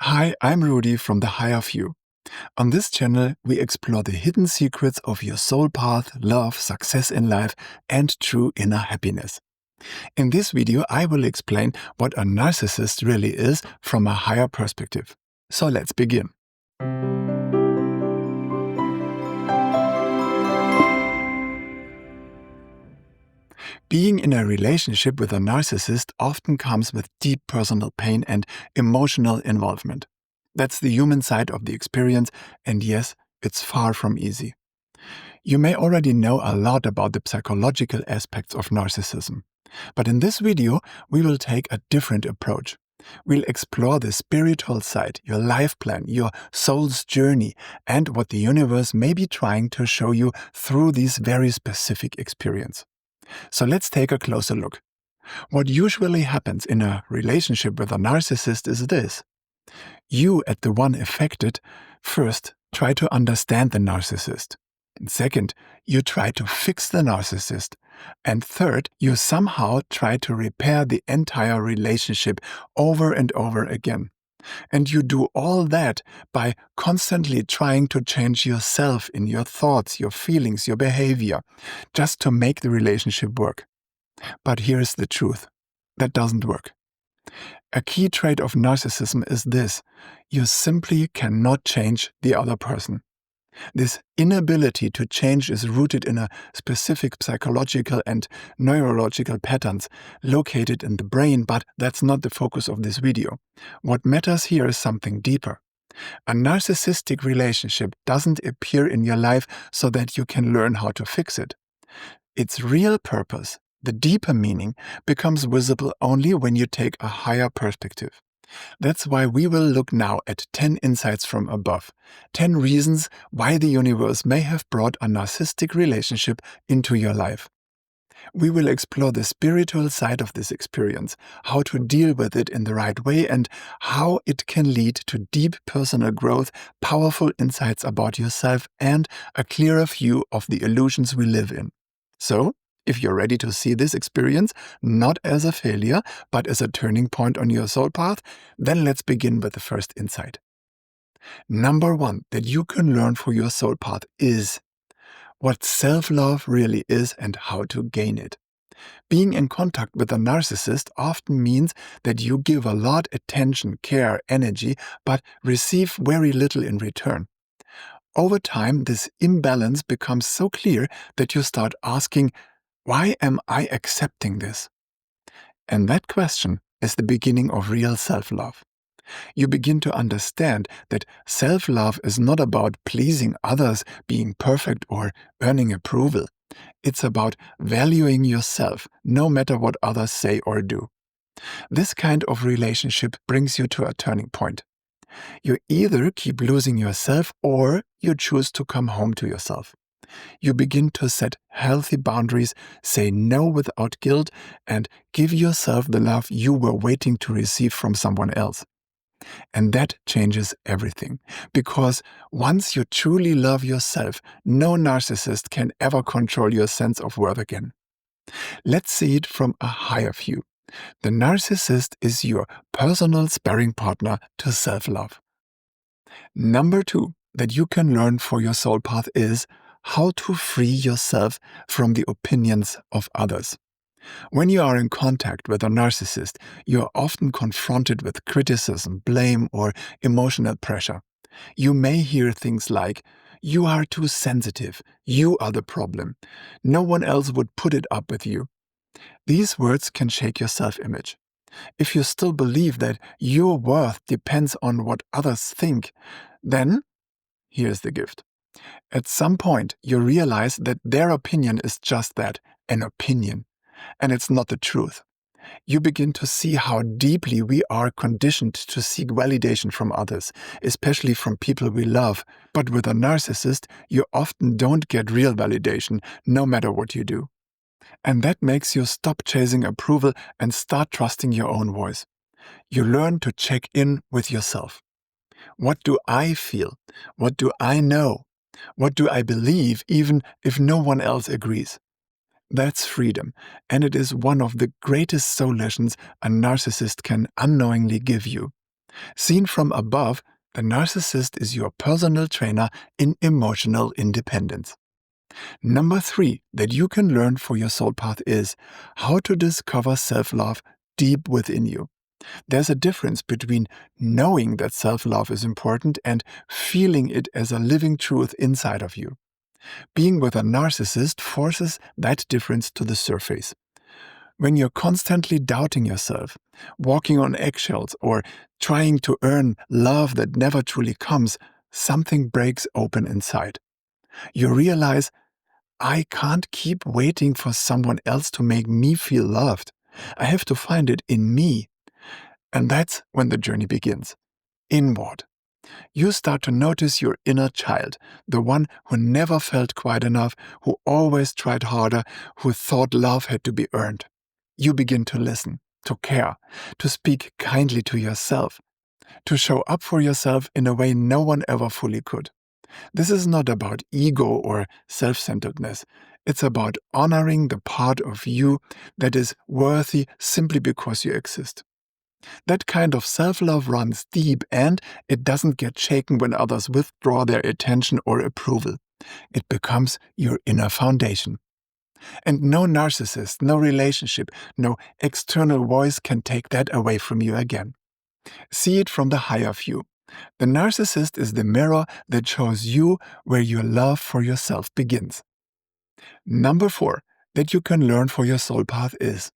Hi, I'm Rudy from The Higher View. On this channel, we explore the hidden secrets of your soul path, love, success in life, and true inner happiness. In this video, I will explain what a narcissist really is from a higher perspective. So let's begin. Being in a relationship with a narcissist often comes with deep personal pain and emotional involvement. That's the human side of the experience, and yes, it's far from easy. You may already know a lot about the psychological aspects of narcissism. But in this video, we will take a different approach. We'll explore the spiritual side, your life plan, your soul's journey, and what the universe may be trying to show you through this very specific experience. So let's take a closer look. What usually happens in a relationship with a narcissist is this. You, as the one affected, first try to understand the narcissist. And second, you try to fix the narcissist. And third, you somehow try to repair the entire relationship over and over again. And you do all that by constantly trying to change yourself in your thoughts, your feelings, your behavior, just to make the relationship work. But here's the truth. That doesn't work. A key trait of narcissism is this. You simply cannot change the other person. This inability to change is rooted in a specific psychological and neurological patterns located in the brain, but that's not the focus of this video. What matters here is something deeper. A narcissistic relationship doesn't appear in your life so that you can learn how to fix it. Its real purpose, the deeper meaning, becomes visible only when you take a higher perspective. That's why we will look now at 10 insights from above, 10 reasons why the universe may have brought a narcissistic relationship into your life. We will explore the spiritual side of this experience, how to deal with it in the right way, and how it can lead to deep personal growth, powerful insights about yourself, and a clearer view of the illusions we live in. So, if you're ready to see this experience not as a failure, but as a turning point on your soul path, then let's begin with the first insight. Number 1 that you can learn for your soul path is what self-love really is and how to gain it. Being in contact with a narcissist often means that you give a lot attention, care, energy, but receive very little in return. Over time, this imbalance becomes so clear that you start asking, why am I accepting this? And that question is the beginning of real self-love. You begin to understand that self-love is not about pleasing others, being perfect, or earning approval. It's about valuing yourself, no matter what others say or do. This kind of relationship brings you to a turning point. You either keep losing yourself or you choose to come home to yourself. You begin to set healthy boundaries, say no without guilt, and give yourself the love you were waiting to receive from someone else. And that changes everything, because once you truly love yourself, no narcissist can ever control your sense of worth again. Let's see it from a higher view. The narcissist is your personal sparring partner to self-love. Number 2 that you can learn for your soul path is how to free yourself from the opinions of others. When you are in contact with a narcissist, you are often confronted with criticism, blame, or emotional pressure. You may hear things like, "You are too sensitive, you are the problem, no one else would put it up with you." These words can shake your self-image. If you still believe that your worth depends on what others think, then here's the gift. At some point, you realize that their opinion is just that, an opinion, and it's not the truth. You begin to see how deeply we are conditioned to seek validation from others, especially from people we love. But with a narcissist, you often don't get real validation, no matter what you do. And that makes you stop chasing approval and start trusting your own voice. You learn to check in with yourself. What do I feel? What do I know? What do I believe, even if no one else agrees? That's freedom, and it is one of the greatest soul lessons a narcissist can unknowingly give you. Seen from above, the narcissist is your personal trainer in emotional independence. Number 3 that you can learn for your soul path is how to discover self-love deep within you. There's a difference between knowing that self-love is important and feeling it as a living truth inside of you. Being with a narcissist forces that difference to the surface. When you're constantly doubting yourself, walking on eggshells, or trying to earn love that never truly comes, something breaks open inside. You realize, I can't keep waiting for someone else to make me feel loved. I have to find it in me. And that's when the journey begins. Inward. You start to notice your inner child, the one who never felt quite enough, who always tried harder, who thought love had to be earned. You begin to listen, to care, to speak kindly to yourself, to show up for yourself in a way no one ever fully could. This is not about ego or self-centeredness. It's about honoring the part of you that is worthy simply because you exist. That kind of self-love runs deep and it doesn't get shaken when others withdraw their attention or approval. It becomes your inner foundation. And no narcissist, no relationship, no external voice can take that away from you again. See it from the higher view. The narcissist is the mirror that shows you where your love for yourself begins. Number 4 that you can learn for your soul path is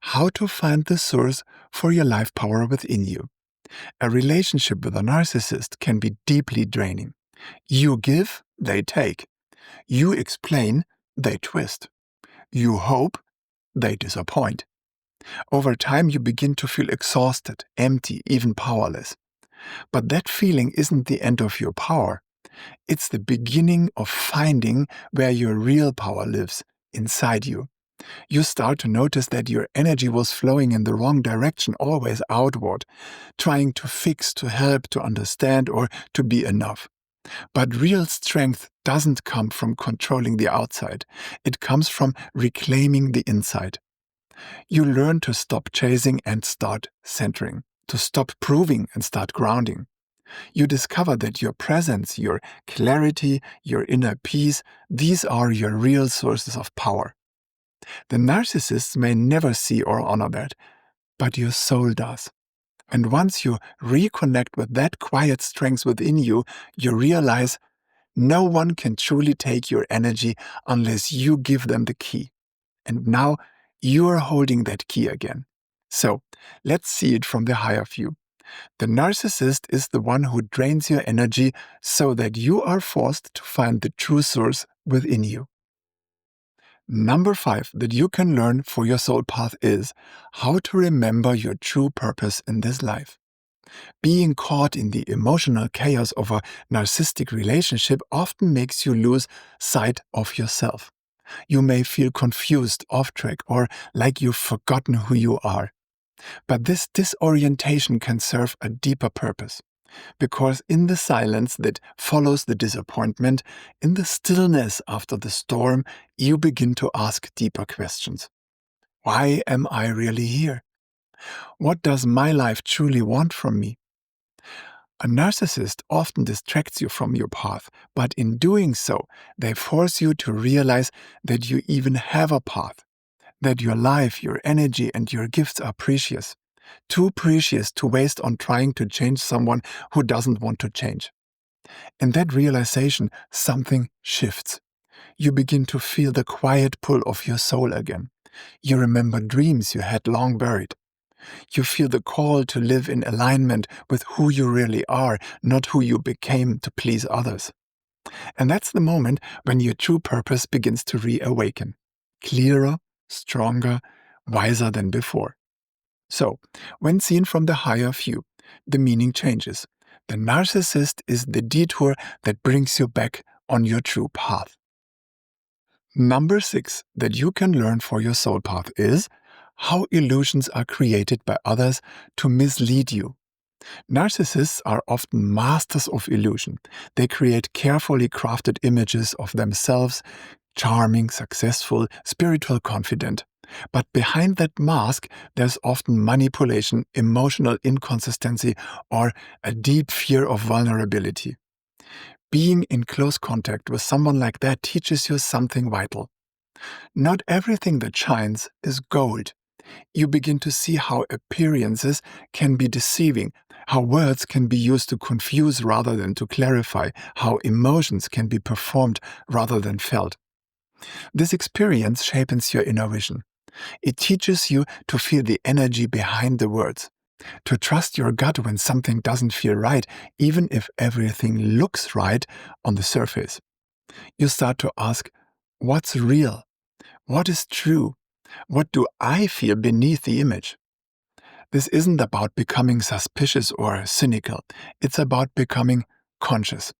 how to find the source for your life power within you. A relationship with a narcissist can be deeply draining. You give, they take. You explain, they twist. You hope, they disappoint. Over time, you begin to feel exhausted, empty, even powerless. But that feeling isn't the end of your power. It's the beginning of finding where your real power lives, inside you. You start to notice that your energy was flowing in the wrong direction, always outward, trying to fix, to help, to understand, or to be enough. But real strength doesn't come from controlling the outside. It comes from reclaiming the inside. You learn to stop chasing and start centering, to stop proving and start grounding. You discover that your presence, your clarity, your inner peace, these are your real sources of power. The narcissists may never see or honor that, but your soul does. And once you reconnect with that quiet strength within you, you realize no one can truly take your energy unless you give them the key. And now you are holding that key again. So let's see it from the higher view. The narcissist is the one who drains your energy so that you are forced to find the true source within you. Number 5 that you can learn for your soul path is how to remember your true purpose in this life. Being caught in the emotional chaos of a narcissistic relationship often makes you lose sight of yourself. You may feel confused, off track, or like you've forgotten who you are. But this disorientation can serve a deeper purpose. Because in the silence that follows the disappointment, in the stillness after the storm, you begin to ask deeper questions. Why am I really here? What does my life truly want from me? A narcissist often distracts you from your path, but in doing so, they force you to realize that you even have a path, that your life, your energy, and your gifts are precious. Too precious to waste on trying to change someone who doesn't want to change. In that realization, something shifts. You begin to feel the quiet pull of your soul again. You remember dreams you had long buried. You feel the call to live in alignment with who you really are, not who you became to please others. And that's the moment when your true purpose begins to reawaken. Clearer, stronger, wiser than before. So, when seen from the higher view, the meaning changes. The narcissist is the detour that brings you back on your true path. Number 6 that you can learn for your soul path is how illusions are created by others to mislead you. Narcissists are often masters of illusion. They create carefully crafted images of themselves, charming, successful, spiritual, confident. But behind that mask, there's often manipulation, emotional inconsistency, or a deep fear of vulnerability. Being in close contact with someone like that teaches you something vital. Not everything that shines is gold. You begin to see how appearances can be deceiving, how words can be used to confuse rather than to clarify, how emotions can be performed rather than felt. This experience shapes your inner vision. It teaches you to feel the energy behind the words, to trust your gut when something doesn't feel right, even if everything looks right on the surface. You start to ask, what's real? What is true? What do I feel beneath the image? This isn't about becoming suspicious or cynical. It's about becoming conscious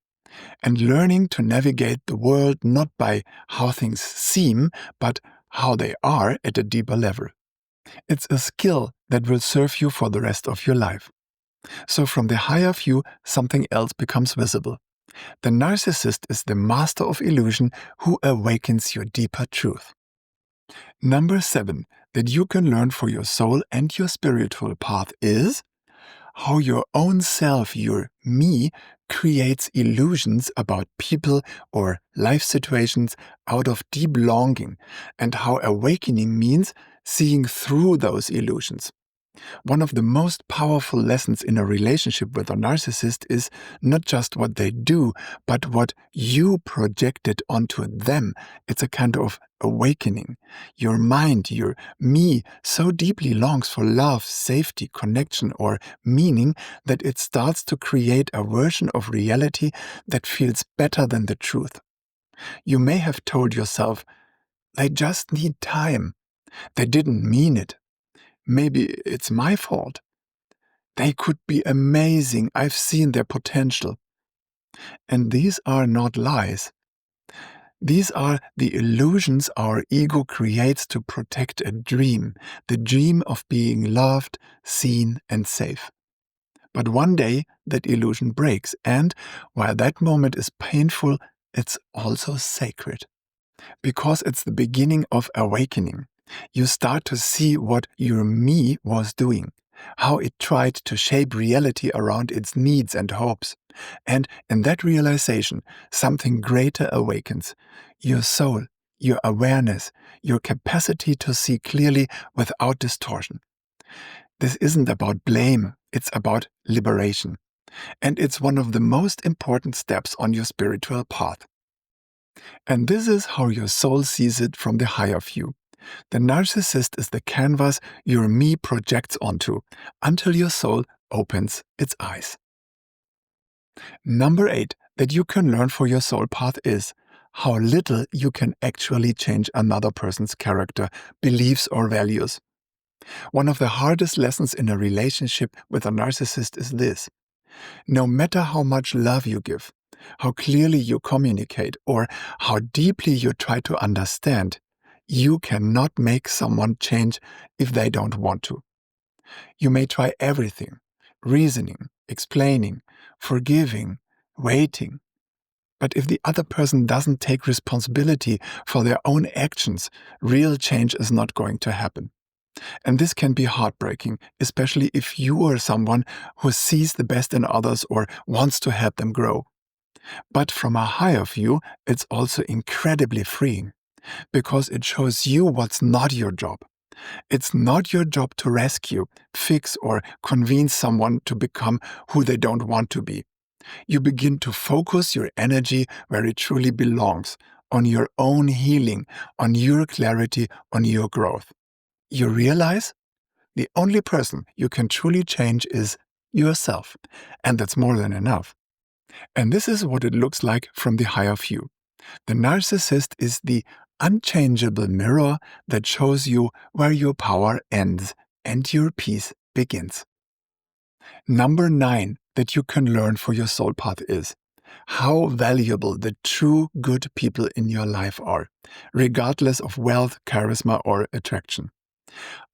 and learning to navigate the world not by how things seem, but how they are at a deeper level. It's a skill that will serve you for the rest of your life. So from the higher view, something else becomes visible. The narcissist is the master of illusion who awakens your deeper truth. Number 7 that you can learn for your soul and your spiritual path is how your own self, your me, creates illusions about people or life situations out of deep longing, and how awakening means seeing through those illusions. One of the most powerful lessons in a relationship with a narcissist is not just what they do, but what you projected onto them. It's a kind of awakening. Your mind, your me, so deeply longs for love, safety, connection, or meaning that it starts to create a version of reality that feels better than the truth. You may have told yourself, they just need time. They didn't mean it. Maybe it's my fault. They could be amazing. I've seen their potential. And these are not lies. These are the illusions our ego creates to protect a dream, the dream of being loved, seen, and safe. But one day that illusion breaks, and while that moment is painful, it's also sacred. Because it's the beginning of awakening. You start to see what your me was doing, how it tried to shape reality around its needs and hopes. And in that realization, something greater awakens. Your soul, your awareness, your capacity to see clearly without distortion. This isn't about blame, it's about liberation. And it's one of the most important steps on your spiritual path. And this is how your soul sees it from the higher view. The narcissist is the canvas your me projects onto, until your soul opens its eyes. Number 8 that you can learn for your soul path is how little you can actually change another person's character, beliefs, or values. One of the hardest lessons in a relationship with a narcissist is this. No matter how much love you give, how clearly you communicate, or how deeply you try to understand, you cannot make someone change if they don't want to. You may try everything, reasoning, explaining, forgiving, waiting. But if the other person doesn't take responsibility for their own actions, real change is not going to happen. And this can be heartbreaking, especially if you are someone who sees the best in others or wants to help them grow. But from a higher view, it's also incredibly freeing, because it shows you what's not your job. It's not your job to rescue, fix, or convince someone to become who they don't want to be. You begin to focus your energy where it truly belongs, on your own healing, on your clarity, on your growth. You realize the only person you can truly change is yourself, and that's more than enough. And this is what it looks like from the higher view. The narcissist is the unchangeable mirror that shows you where your power ends and your peace begins. Number 9 that you can learn for your soul path is how valuable the true good people in your life are, regardless of wealth, charisma, or attraction.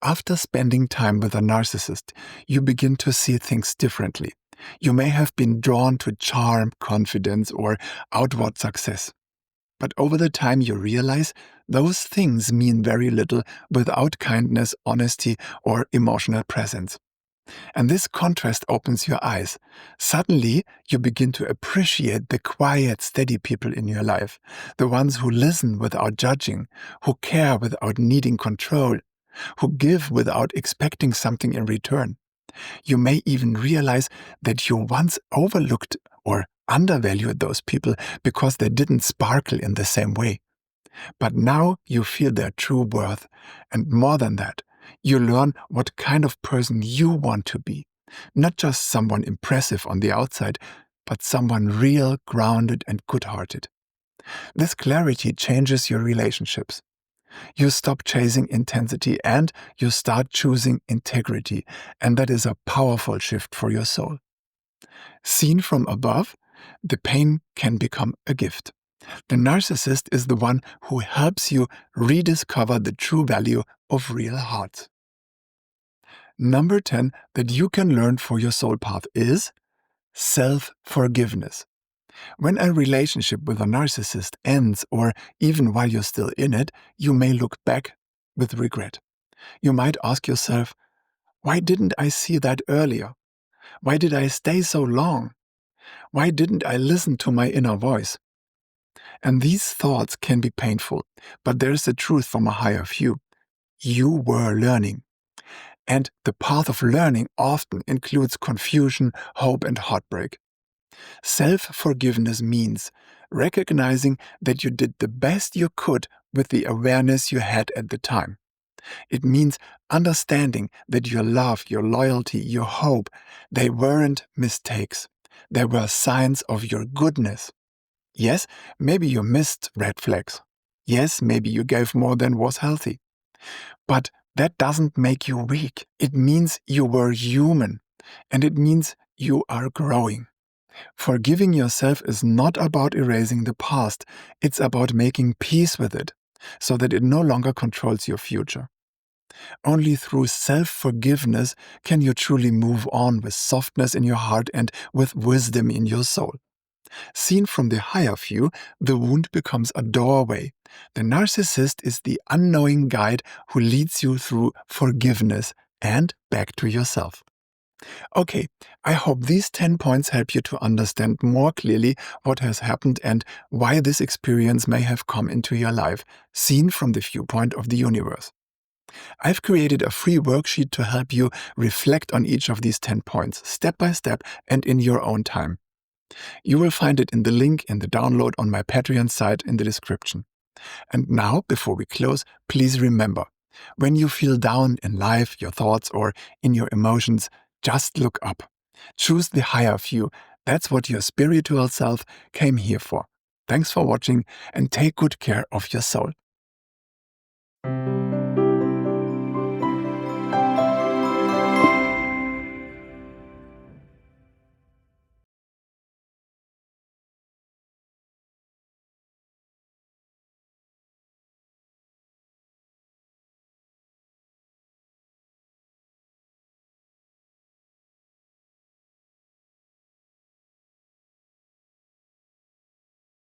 After spending time with a narcissist, you begin to see things differently. You may have been drawn to charm, confidence, or outward success. But over the time you realize those things mean very little without kindness, honesty, or emotional presence. And this contrast opens your eyes. Suddenly, you begin to appreciate the quiet, steady people in your life, the ones who listen without judging, who care without needing control, who give without expecting something in return. You may even realize that you once overlooked or undervalued those people because they didn't sparkle in the same way. But now you feel their true worth, and more than that, you learn what kind of person you want to be. Not just someone impressive on the outside, but someone real, grounded, and good-hearted. This clarity changes your relationships. You stop chasing intensity and you start choosing integrity, and that is a powerful shift for your soul. Seen from above, the pain can become a gift. The narcissist is the one who helps you rediscover the true value of real hearts. Number 10 that you can learn for your soul path is self-forgiveness. When a relationship with a narcissist ends, or even while you're still in it, you may look back with regret. You might ask yourself, why didn't I see that earlier? Why did I stay so long? Why didn't I listen to my inner voice? And these thoughts can be painful, but there's the truth from a higher view. You were learning. And the path of learning often includes confusion, hope, and heartbreak. Self-forgiveness means recognizing that you did the best you could with the awareness you had at the time. It means understanding that your love, your loyalty, your hope, they weren't mistakes. They were signs of your goodness. Yes, maybe you missed red flags. Yes, maybe you gave more than was healthy. But that doesn't make you weak. It means you were human, and it means you are growing. Forgiving yourself is not about erasing the past. It's about making peace with it, so that it no longer controls your future. Only through self-forgiveness can you truly move on with softness in your heart and with wisdom in your soul. Seen from the higher view, the wound becomes a doorway. The narcissist is the unknowing guide who leads you through forgiveness and back to yourself. Okay, I hope these 10 points help you to understand more clearly what has happened and why this experience may have come into your life, seen from the viewpoint of the universe. I've created a free worksheet to help you reflect on each of these 10 points, step by step and in your own time. You will find it in the link in the download on my Patreon site in the description. And now, before we close, please remember, when you feel down in life, your thoughts, or in your emotions, just look up. Choose the higher view. That's what your spiritual self came here for. Thanks for watching and take good care of your soul.